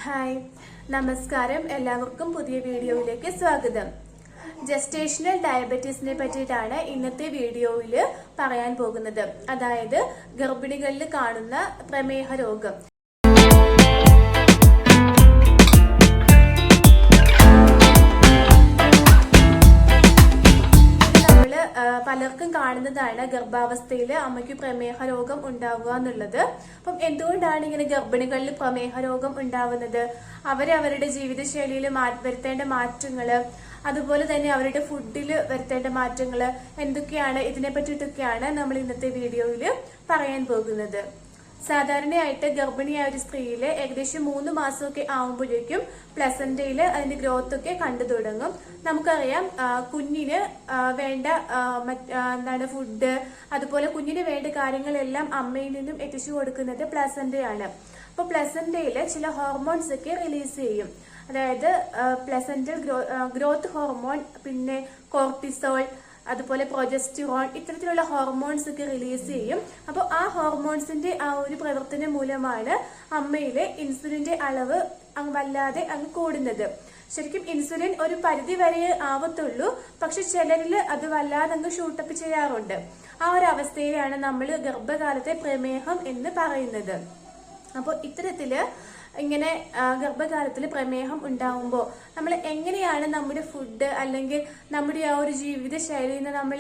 Hi നമസ്കാരം എല്ലാവർക്കും പുതിയ വീഡിയോയിലേക്ക് സ്വാഗതം. ജസ്റ്റേഷണൽ ഡയബറ്റീസിനെ പറ്റിയിട്ടാണ് ഇന്നത്തെ വീഡിയോയിൽ പറയാൻ പോകുന്നത്. അതായത് ഗർഭിണികളിൽ കാണുന്ന പ്രമേഹ രോഗം. പലർക്കും കാണുന്നതാണ് ഗർഭാവസ്ഥയിൽ അമ്മയ്ക്ക് പ്രമേഹ രോഗം ഉണ്ടാവുക എന്നുള്ളത്. അപ്പം എന്തുകൊണ്ടാണ് ഇങ്ങനെ ഗർഭിണികളിൽ പ്രമേഹ രോഗം ഉണ്ടാവുന്നത്? അവരവരുടെ ജീവിതശൈലിയിൽ വരുത്തേണ്ട മാറ്റങ്ങള്, അതുപോലെ തന്നെ അവരുടെ ഫുഡിൽ വരുത്തേണ്ട മാറ്റങ്ങള് എന്തൊക്കെയാണ്, ഇതിനെ പറ്റിയിട്ടൊക്കെയാണ് നമ്മൾ ഇന്നത്തെ വീഡിയോയിൽ പറയാൻ പോകുന്നത്. സാധാരണയായിട്ട് ഗർഭിണിയായ ഒരു സ്ത്രീയില് ഏകദേശം 3 മാസമൊക്കെ ആവുമ്പോഴേക്കും പ്ലസന്റയില് അതിന്റെ ഗ്രോത്ത് ഒക്കെ കണ്ടു തുടങ്ങും. നമുക്കറിയാം കുഞ്ഞിന് വേണ്ട ഫുഡ്, അതുപോലെ കുഞ്ഞിന് വേണ്ട കാര്യങ്ങളെല്ലാം അമ്മയിൽ നിന്നും എത്തിച്ചു കൊടുക്കുന്നത് പ്ലസന്റയാണ്. അപ്പൊ പ്ലസന്റയില് ചില ഹോർമോൺസ് ഒക്കെ റിലീസ് ചെയ്യും. അതായത് പ്ലസന്റൽ ഗ്രോത്ത് ഹോർമോൺ, പിന്നെ കോർട്ടിസോൾ, അതുപോലെ പ്രൊജസ്റ്റിറോൺ, ഇത്തരത്തിലുള്ള ഹോർമോൺസ് ഒക്കെ റിലീസ് ചെയ്യും. അപ്പോൾ ആ ഹോർമോൺസിന്റെ ആ ഒരു പ്രവർത്തനം മൂലമാണ് അമ്മയിലെ ഇൻസുലിന്റെ അളവ് വല്ലാതെ അങ്ങ് കൂടുന്നത്. ശരിക്കും ഇൻസുലിൻ ഒരു പരിധി വരെ ആവത്തുള്ളൂ, പക്ഷെ ചിലരിൽ അത് വല്ലാതെ അങ്ങ് ഷൂട്ടപ്പ് ചെയ്യാറുണ്ട്. ആ ഒരു അവസ്ഥയിലാണ് നമ്മൾ ഗർഭകാലത്തെ പ്രമേഹം എന്ന് പറയുന്നത്. അപ്പോൾ ഇത്തരത്തില് ഇങ്ങനെ ഗർഭകാലത്തിൽ പ്രമേഹം ഉണ്ടാവുമ്പോൾ നമ്മൾ എങ്ങനെയാണ് നമ്മുടെ ഫുഡ് അല്ലെങ്കിൽ നമ്മുടെ ആ ഒരു ജീവിത ശൈലിയിൽ നിന്ന് നമ്മൾ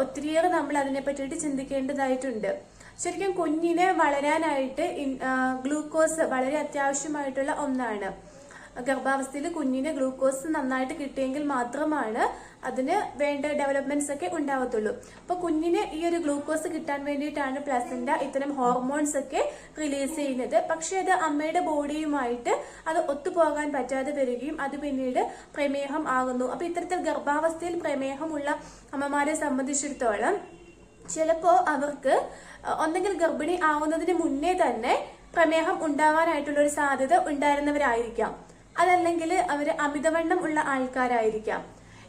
ഒത്തിരിയേറെ നമ്മൾ അതിനെ പറ്റിയിട്ട് ചിന്തിക്കേണ്ടതായിട്ടുണ്ട്. ശരിക്കും കുഞ്ഞിനെ വളരാനായിട്ട് ഗ്ലൂക്കോസ് വളരെ അത്യാവശ്യമായിട്ടുള്ള ഒന്നാണ്. ഗർഭാവസ്ഥയിൽ കുഞ്ഞിന് ഗ്ലൂക്കോസ് നന്നായിട്ട് കിട്ടിയെങ്കിൽ മാത്രമാണ് അതിന് വേണ്ട ഡെവലപ്മെന്റ്സ് ഒക്കെ ഉണ്ടാവത്തുള്ളൂ. അപ്പൊ കുഞ്ഞിന് ഈ ഒരു ഗ്ലൂക്കോസ് കിട്ടാൻ വേണ്ടിയിട്ടാണ് പ്ലസന്റ ഇത്തരം ഹോർമോൺസ് ഒക്കെ റിലീസ് ചെയ്യുന്നത്. പക്ഷെ അത് അമ്മയുടെ ബോഡിയുമായിട്ട് അത് ഒത്തുപോകാൻ പറ്റാതെ വരികയും അത് പിന്നീട് പ്രമേഹം ആകുന്നു. അപ്പൊ ഇത്തരത്തിൽ ഗർഭാവസ്ഥയിൽ പ്രമേഹമുള്ള അമ്മമാരെ സംബന്ധിച്ചിടത്തോളം ചിലപ്പോ അവർക്ക് ഒന്നെങ്കിൽ ഗർഭിണി ആവുന്നതിന് മുന്നേ തന്നെ പ്രമേഹം ഉണ്ടാവാനായിട്ടുള്ള ഒരു സാധ്യത ഉണ്ടായിരുന്നവരായിരിക്കാം. അതല്ലെങ്കിൽ അവര് അമിതവണ്ണം ഉള്ള ആൾക്കാരായിരിക്കാം.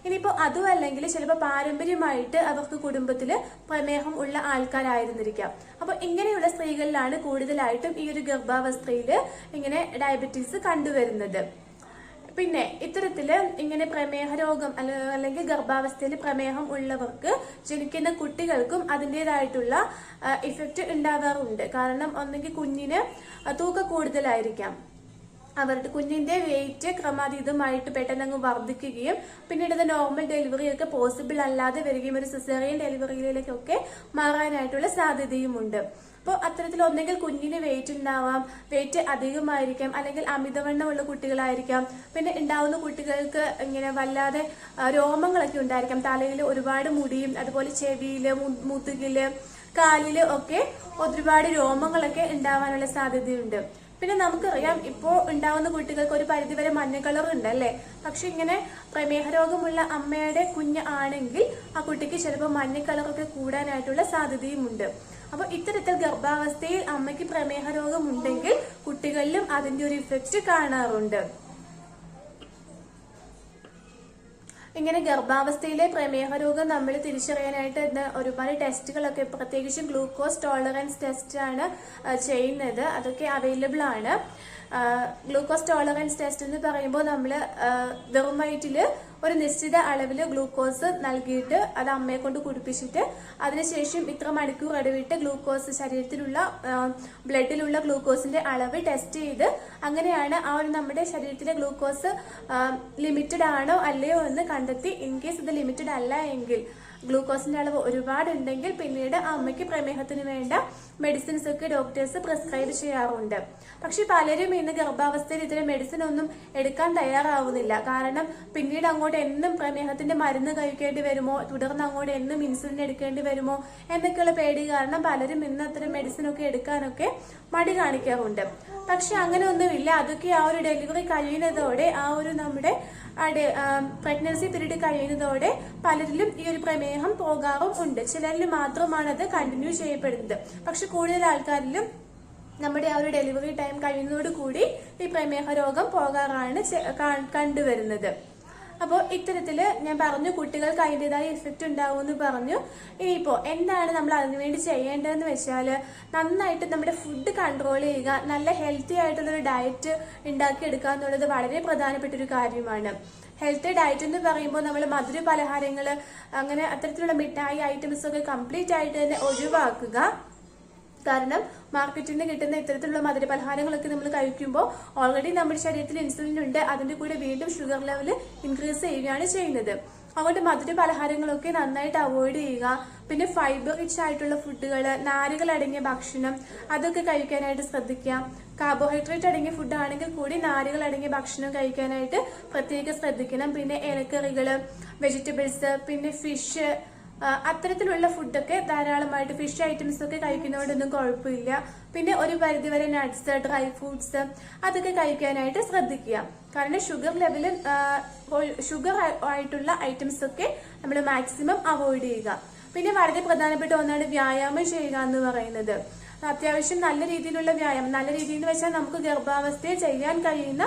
ഇനിയിപ്പോ അതും അല്ലെങ്കിൽ ചിലപ്പോൾ പാരമ്പര്യമായിട്ട് അവർക്ക് കുടുംബത്തില് പ്രമേഹം ഉള്ള ആൾക്കാരായിരുന്നിരിക്കാം. അപ്പൊ ഇങ്ങനെയുള്ള സ്ത്രീകളിലാണ് കൂടുതലായിട്ടും ഈ ഒരു ഗർഭാവസ്ഥയില് ഇങ്ങനെ ഡയബറ്റീസ് കണ്ടുവരുന്നത്. പിന്നെ ഇത്തരത്തില് ഇങ്ങനെ പ്രമേഹ രോഗം അല്ലെങ്കിൽ ഗർഭാവസ്ഥയിൽ പ്രമേഹം ഉള്ളവർക്ക് ജനിക്കുന്ന കുട്ടികൾക്കും അതിൻ്റെതായിട്ടുള്ള ഇഫക്റ്റ് ഉണ്ടാവാറുണ്ട്. കാരണം ഒന്നെങ്കിൽ കുഞ്ഞിന് തൂക്കം കൂടുതലായിരിക്കാം, അവരുടെ കുഞ്ഞിന്റെ വെയിറ്റ് ക്രമാതീതമായിട്ട് പെട്ടെന്ന് വർദ്ധിക്കുകയും പിന്നീട് അത് നോർമൽ ഡെലിവറി ഒക്കെ പോസിബിൾ അല്ലാതെ വരികയും ഒരു സിസേറിയൻ ഡെലിവറിയിലേക്കൊക്കെ മാറാനായിട്ടുള്ള സാധ്യതയുമുണ്ട്. അപ്പോൾ അത്തരത്തിൽ ഒന്നെങ്കിൽ കുഞ്ഞിന് വെയിറ്റ് ഉണ്ടാവാം, വെയിറ്റ് അധികമായിരിക്കാം, അല്ലെങ്കിൽ അമിതവണ്ണമുള്ള കുട്ടികളായിരിക്കാം. പിന്നെ ഉണ്ടാവുന്ന കുട്ടികൾക്ക് ഇങ്ങനെ വല്ലാതെ രോമങ്ങളൊക്കെ ഉണ്ടായിരിക്കാം. തലയിൽ ഒരുപാട് മുടിയും, അതുപോലെ ചെവിയില്, മുതുകില്, കാലില് ഒക്കെ ഒരുപാട് രോമങ്ങളൊക്കെ ഉണ്ടാവാനുള്ള സാധ്യതയുണ്ട്. പിന്നെ നമുക്കറിയാം ഇപ്പോൾ ഉണ്ടാവുന്ന കുട്ടികൾക്ക് ഒരു പരിധിവരെ മഞ്ഞ കളർ ഉണ്ട് അല്ലെ. പക്ഷെ ഇങ്ങനെ പ്രമേഹ രോഗമുള്ള അമ്മയുടെ കുഞ്ഞ് ആണെങ്കിൽ ആ കുട്ടിക്ക് ചിലപ്പോൾ മഞ്ഞ കളറൊക്കെ കൂടാനായിട്ടുള്ള സാധ്യതയുമുണ്ട്. അപ്പൊ ഇത്തരത്തിൽ ഗർഭാവസ്ഥയിൽ അമ്മയ്ക്ക് പ്രമേഹ രോഗം ഉണ്ടെങ്കിൽ കുട്ടികളിലും അതിന്റെ ഒരു ഇഫക്റ്റ് കാണാറുണ്ട്. ഇങ്ങനെ ഗർഭാവസ്ഥയിലെ പ്രമേഹ രോഗം നമ്മൾ തിരിച്ചറിയാനായിട്ട് ഒരുപാട് ടെസ്റ്റുകളൊക്കെ, പ്രത്യേകിച്ചും ഗ്ലൂക്കോസ് ടോളറൻസ് ടെസ്റ്റ് ആണ് ചെയ്യുന്നത്. അതൊക്കെ അവൈലബിൾ ആണ്. ഗ്ലൂക്കോസ് ടോളറൻസ് ടെസ്റ്റ് എന്ന് പറയുമ്പോൾ നമ്മൾ വെറും വയറ്റില് ഒരു നിശ്ചിത അളവില് ഗ്ലൂക്കോസ് നൽകിയിട്ട് അത് അമ്മയെ കൊണ്ട് കുടിപ്പിച്ചിട്ട് അതിനുശേഷം ഇത്ര മണിക്കൂർ ഇടവിട്ട് ഗ്ലൂക്കോസ് ശരീരത്തിലുള്ള ബ്ലഡിലുള്ള ഗ്ലൂക്കോസിന്റെ അളവ് ടെസ്റ്റ് ചെയ്ത് അങ്ങനെയാണ് ആ ഒരു നമ്മുടെ ശരീരത്തിലെ ഗ്ലൂക്കോസ് ലിമിറ്റഡ് ആണോ അല്ലയോ എന്ന് കണ്ടെത്തി, ഇൻ കേസ് ഇത് ലിമിറ്റഡ് അല്ല എങ്കിൽ, ഗ്ലൂക്കോസിന്റെ അളവ് ഒരുപാടുണ്ടെങ്കിൽ പിന്നീട് അമ്മയ്ക്ക് പ്രമേഹത്തിന് വേണ്ട മെഡിസിൻസ് ഒക്കെ ഡോക്ടേഴ്സ് പ്രിസ്ക്രൈബ് ചെയ്യാറുണ്ട്. പക്ഷെ പലരും ഇന്ന് ഗർഭാവസ്ഥയിൽ ഇത്തരം മെഡിസിൻ ഒന്നും എടുക്കാൻ തയ്യാറാവുന്നില്ല. കാരണം പിന്നീട് അങ്ങോട്ട് എന്നും പ്രമേഹത്തിന്റെ മരുന്ന് കഴിക്കേണ്ടി വരുമോ, തുടർന്ന് അങ്ങോട്ട് എന്നും ഇൻസുലിൻ എടുക്കേണ്ടി വരുമോ എന്നൊക്കെയുള്ള പേടി കാരണം പലരും ഇന്ന് അത്തരം മെഡിസിൻ ഒക്കെ എടുക്കാനൊക്കെ മടി കാണിക്കാറുണ്ട്. പക്ഷെ അങ്ങനെ ഒന്നുമില്ല. അതൊക്കെ ആ ഒരു ഡെലിവറി കഴിയുന്നതോടെ, ആ ഒരു നമ്മുടെ പ്രഗ്നൻസി പീരീഡ് കഴിയുന്നതോടെ പലരിലും ഈ ഒരു പ്രമേഹം പോകാറും ഉണ്ട്. ചിലരിൽ മാത്രമാണ് അത് കണ്ടിന്യൂ ചെയ്യപ്പെടുന്നത്. പക്ഷെ കൂടുതൽ ആൾക്കാരിലും നമ്മുടെ ആ ഒരു ഡെലിവറി ടൈം കഴിയുന്നതോടുകൂടി ഈ പ്രമേഹ രോഗം പോകാറാണ് കണ്ടുവരുന്നത്. അപ്പോൾ ഇത്തരത്തിൽ ഞാൻ പറഞ്ഞു കുട്ടികൾക്ക് അതിൻ്റെതായ ഇഫക്റ്റ് ഉണ്ടാവുമെന്ന് പറഞ്ഞു. ഇനിയിപ്പോൾ എന്താണ് നമ്മൾ അതിനുവേണ്ടി ചെയ്യേണ്ടതെന്ന് വെച്ചാൽ നന്നായിട്ട് നമ്മുടെ ഫുഡ് കൺട്രോൾ ചെയ്യുക, നല്ല ഹെൽത്തി ആയിട്ടുള്ളൊരു ഡയറ്റ് ഉണ്ടാക്കിയെടുക്കുക എന്നുള്ളത് വളരെ പ്രധാനപ്പെട്ട ഒരു കാര്യമാണ്. ഹെൽത്തി ഡയറ്റ് എന്ന് പറയുമ്പോൾ നമ്മൾ മധുര പലഹാരങ്ങൾ അങ്ങനെ അത്തരത്തിലുള്ള മിഠായി ഐറ്റംസ് ഒക്കെ കംപ്ലീറ്റ് ആയിട്ട് തന്നെ ഒഴിവാക്കുക. കാരണം മാർക്കറ്റിൽ നിന്ന് കിട്ടുന്ന ഇത്തരത്തിലുള്ള മധുരപലഹാരങ്ങളൊക്കെ നമ്മൾ കഴിക്കുമ്പോൾ ഓൾറെഡി നമ്മുടെ ശരീരത്തിൽ ഇൻസുലിൻ ഉണ്ട്, അതിൻ്റെ കൂടെ വീണ്ടും ഷുഗർ ലെവൽ ഇൻക്രീസ് ചെയ്യുകയാണ് ചെയ്യുന്നത്. അതുകൊണ്ട് മധുര പലഹാരങ്ങളൊക്കെ നന്നായിട്ട് അവോയ്ഡ് ചെയ്യുക. പിന്നെ ഫൈബർ റിച്ച് ആയിട്ടുള്ള ഫുഡുകൾ, നാരുകൾ അടങ്ങിയ ഭക്ഷണം അതൊക്കെ കഴിക്കാനായിട്ട് ശ്രദ്ധിക്കുക. കാർബോഹൈഡ്രേറ്റ് അടങ്ങിയ ഫുഡ് ആണെങ്കിൽ കൂടി നാരുകൾ അടങ്ങിയ ഭക്ഷണം കഴിക്കാനായിട്ട് പ്രത്യേകം ശ്രദ്ധിക്കണം. പിന്നെ ഇലക്കറികൾ, വെജിറ്റബിൾസ്, പിന്നെ ഫിഷ്, അത്തരത്തിലുള്ള ഫുഡൊക്കെ ധാരാളമായിട്ട് ഫിഷ് ഐറ്റംസ് ഒക്കെ കഴിക്കുന്നതുകൊണ്ടൊന്നും കുഴപ്പമില്ല. പിന്നെ ഒരു പരിധിവരെ നട്ട്സ്, ഡ്രൈ ഫ്രൂട്ട്സ് അതൊക്കെ കഴിക്കാനായിട്ട് ശ്രദ്ധിക്കുക. കാരണം ഷുഗർ ആയിട്ടുള്ള ഐറ്റംസ് ഒക്കെ നമ്മൾ മാക്സിമം അവോയ്ഡ് ചെയ്യുക. പിന്നെ വളരെ പ്രധാനപ്പെട്ട ഒന്നാണ് വ്യായാമം ചെയ്യുക എന്ന് പറയുന്നത്. അത്യാവശ്യം നല്ല രീതിയിലുള്ള വ്യായാമം, നല്ല രീതിയിൽ എന്ന് വെച്ചാൽ നമുക്ക് ഗർഭാവസ്ഥയിൽ ചെയ്യാൻ കഴിയുന്ന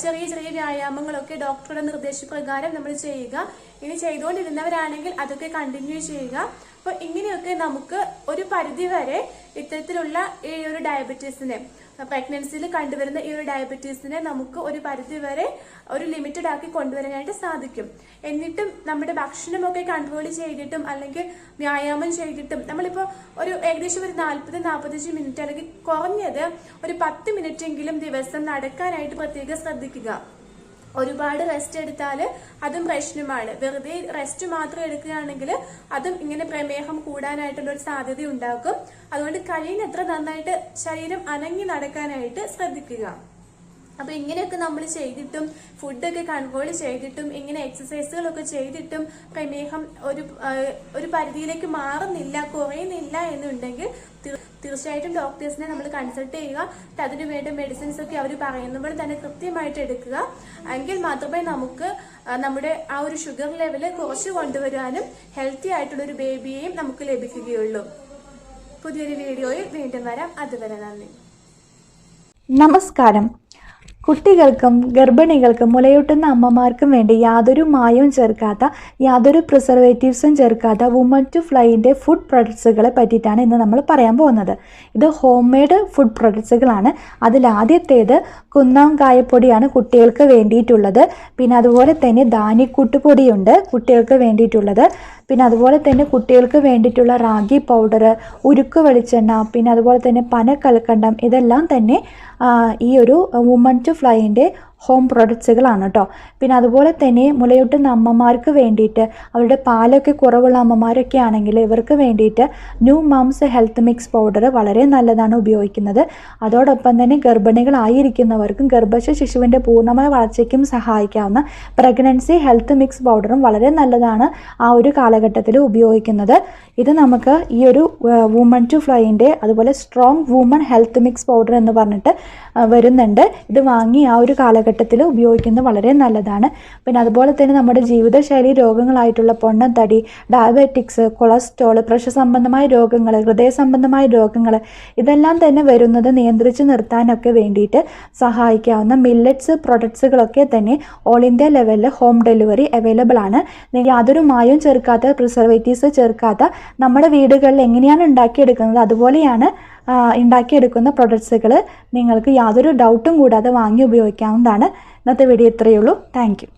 ചെറിയ ചെറിയ വ്യായാമങ്ങളൊക്കെ ഡോക്ടറുടെ നിർദ്ദേശപ്രകാരം നമ്മൾ ചെയ്യുക. ഇനി ചെയ്തുകൊണ്ടിരുന്നവരാണെങ്കിൽ അതൊക്കെ കണ്ടിന്യൂ ചെയ്യുക. അപ്പോൾ ഇങ്ങനെയൊക്കെ നമുക്ക് ഒരു പരിധി വരെ ഇത്തരത്തിലുള്ള ഈ ഒരു ഡയബറ്റീസിനെ, പ്രഗ്നൻസിയിൽ കണ്ടുവരുന്ന ഈ ഒരു ഡയബറ്റീസിനെ നമുക്ക് ഒരു പരിധി വരെ ഒരു ലിമിറ്റഡ് ആക്കി കൊണ്ടുവരാനായിട്ട് സാധിക്കും. എന്നിട്ടും നമ്മുടെ ഭക്ഷണമൊക്കെ കൺട്രോൾ ചെയ്തിട്ടും അല്ലെങ്കിൽ വ്യായാമം ചെയ്തിട്ടും നമ്മളിപ്പോൾ ഒരു ഏകദേശം ഒരു 40-45 മിനിറ്റ് അല്ലെങ്കിൽ കുറഞ്ഞത് ഒരു 10 മിനിറ്റ് എങ്കിലും ദിവസം നടക്കാനായിട്ട് പ്രത്യേകം ശ്രദ്ധിക്കുക. ഒരുപാട് റെസ്റ്റ് എടുത്താൽ അതും പ്രശ്നമാണ്. വെറുതെ റെസ്റ്റ് മാത്രം എടുക്കുകയാണെങ്കിൽ അതും ഇങ്ങനെ പ്രമേഹം കൂടാനായിട്ടുള്ള ഒരു സാധ്യത ഉണ്ടാക്കും. അതുകൊണ്ട് കഴിയുന്നത്ര നന്നായിട്ട് ശരീരം അനങ്ങി നടക്കാനായിട്ട് ശ്രദ്ധിക്കുക. അപ്പൊ ഇങ്ങനെയൊക്കെ നമ്മൾ ചെയ്തിട്ടും ഫുഡൊക്കെ കൺട്രോൾ ചെയ്തിട്ടും ഇങ്ങനെ എക്സസൈസുകളൊക്കെ ചെയ്തിട്ടും പ്രമേഹം ഒരു പരിധിയിലേക്ക് മാറുന്നില്ല, കുറയുന്നില്ല എന്നുണ്ടെങ്കിൽ തീർച്ചയായിട്ടും ഡോക്ടേഴ്സിനെ നമ്മൾ കൺസൾട്ട് ചെയ്യുക. അതിനു വേണ്ട മെഡിസിൻസ് ഒക്കെ അവർ പറയുമ്പോൾ തന്നെ കൃത്യമായിട്ട് എടുക്കുക. എങ്കിൽ മാത്രമേ നമുക്ക് നമ്മുടെ ആ ഒരു ഷുഗർ ലെവൽ കുറച്ച് കൊണ്ടുവരാനും ഹെൽത്തി ആയിട്ടുള്ള ഒരു ബേബിയെയും നമുക്ക് ലഭിക്കുകയുള്ളൂ. പുതിയൊരു വീഡിയോയിൽ വീണ്ടും വരാം. അതുവരെ നന്ദി. നമസ്കാരം. കുട്ടികൾക്കും ഗർഭിണികൾക്കും മുലയൂട്ടുന്ന അമ്മമാർക്കും വേണ്ടി യാതൊരു മായവും ചേർക്കാത്ത, യാതൊരു പ്രിസർവേറ്റീവ്സും ചേർക്കാത്ത വുമൺ ടു ഫ്ലൈൻ്റെ ഫുഡ് പ്രൊഡക്ട്സുകളെ പറ്റിയിട്ടാണ് ഇന്ന് നമ്മൾ പറയാൻ പോകുന്നത്. ഇത് ഹോം മെയ്ഡ് ഫുഡ് പ്രൊഡക്ട്സുകളാണ്. അതിലാദ്യത്തേത് കുന്നം കായപ്പൊടിയാണ് കുട്ടികൾക്ക് വേണ്ടിയിട്ടുള്ളത്. പിന്നെ അതുപോലെ തന്നെ ധാന്യക്കൂട്ടുപൊടിയുണ്ട് കുട്ടികൾക്ക് വേണ്ടിയിട്ടുള്ളത്. പിന്നെ അതുപോലെ തന്നെ കുട്ടികൾക്ക് വേണ്ടിയിട്ടുള്ള റാഗി പൗഡർ, ഉരുക്ക് വെളിച്ചെണ്ണ, പിന്നെ അതുപോലെ തന്നെ പനക്കൽക്കണ്ടം, ഇതെല്ലാം തന്നെ ഈ ഒരു വുമൺ ടു ഫ്ലൈൻ്റെ ഹോം പ്രൊഡക്ട്സുകളാണ് കേട്ടോ. പിന്നെ അതുപോലെ തന്നെ മുലയൂട്ടുന്ന അമ്മമാർക്ക് വേണ്ടിയിട്ട്, അവരുടെ പാലൊക്കെ കുറവുള്ള അമ്മമാരൊക്കെ ആണെങ്കിൽ ഇവർക്ക് വേണ്ടിയിട്ട് new moms health mix powder വളരെ നല്ലതാണ് ഉപയോഗിക്കുന്നത്. അതോടൊപ്പം തന്നെ ഗർഭിണികളായിരിക്കുന്നവർക്കും ഗർഭസ്ഥ ശിശുവിൻ്റെ പൂർണ്ണമായ വളർച്ചയ്ക്കും സഹായിക്കാവുന്ന പ്രഗ്നൻസി ഹെൽത്ത് മിക്സ് പൗഡറും വളരെ നല്ലതാണ് ആ ഒരു കാലഘട്ടത്തിൽ ഉപയോഗിക്കുന്നത്. ഇത് നമുക്ക് ഈ ഒരു വുമൺ ടു ഫ്ലൈൻ്റെ അതുപോലെ strong woman health mix powder എന്ന് പറഞ്ഞിട്ട് വരുന്നുണ്ട്. ഇത് വാങ്ങി ആ ഒരു കാലഘട്ടത്തിൽ ഉപയോഗിക്കുന്നത് വളരെ നല്ലതാണ്. പിന്നെ അതുപോലെ തന്നെ നമ്മുടെ ജീവിതശൈലി രോഗങ്ങളായിട്ടുള്ള പൊണ്ണത്തടി, ഡയബറ്റിക്സ്, കൊളസ്ട്രോൾ, പ്രഷർ സംബന്ധമായ രോഗങ്ങൾ, ഹൃദയ സംബന്ധമായ രോഗങ്ങൾ, ഇതെല്ലാം തന്നെ വരുന്നത് നിയന്ത്രിച്ച് നിർത്താനൊക്കെ വേണ്ടിയിട്ട് സഹായിക്കാവുന്ന മില്ലറ്റ്സ് പ്രൊഡക്ട്സുകളൊക്കെ തന്നെ ഓൾ ഇന്ത്യ ലെവലിൽ ഹോം ഡെലിവറി അവൈലബിൾ ആണ്. യാതൊരു മായവും ചേർക്കാത്ത, പ്രിസർവേറ്റീവ്സ് ചേർക്കാത്ത നമ്മുടെ വീടുകളിൽ എങ്ങനെയാണ് ഉണ്ടാക്കിയെടുക്കുന്നത് അതുപോലെയാണ് ഉണ്ടാക്കിയെടുക്കുന്ന പ്രൊഡക്ട്സുകൾ നിങ്ങൾക്ക് യാതൊരു ഡൗട്ടും കൂടാതെ വാങ്ങി ഉപയോഗിക്കാവുന്നതാണ്. ഇന്നത്തെ വീഡിയോ ഇത്രയേ ഉള്ളൂ. Thank you.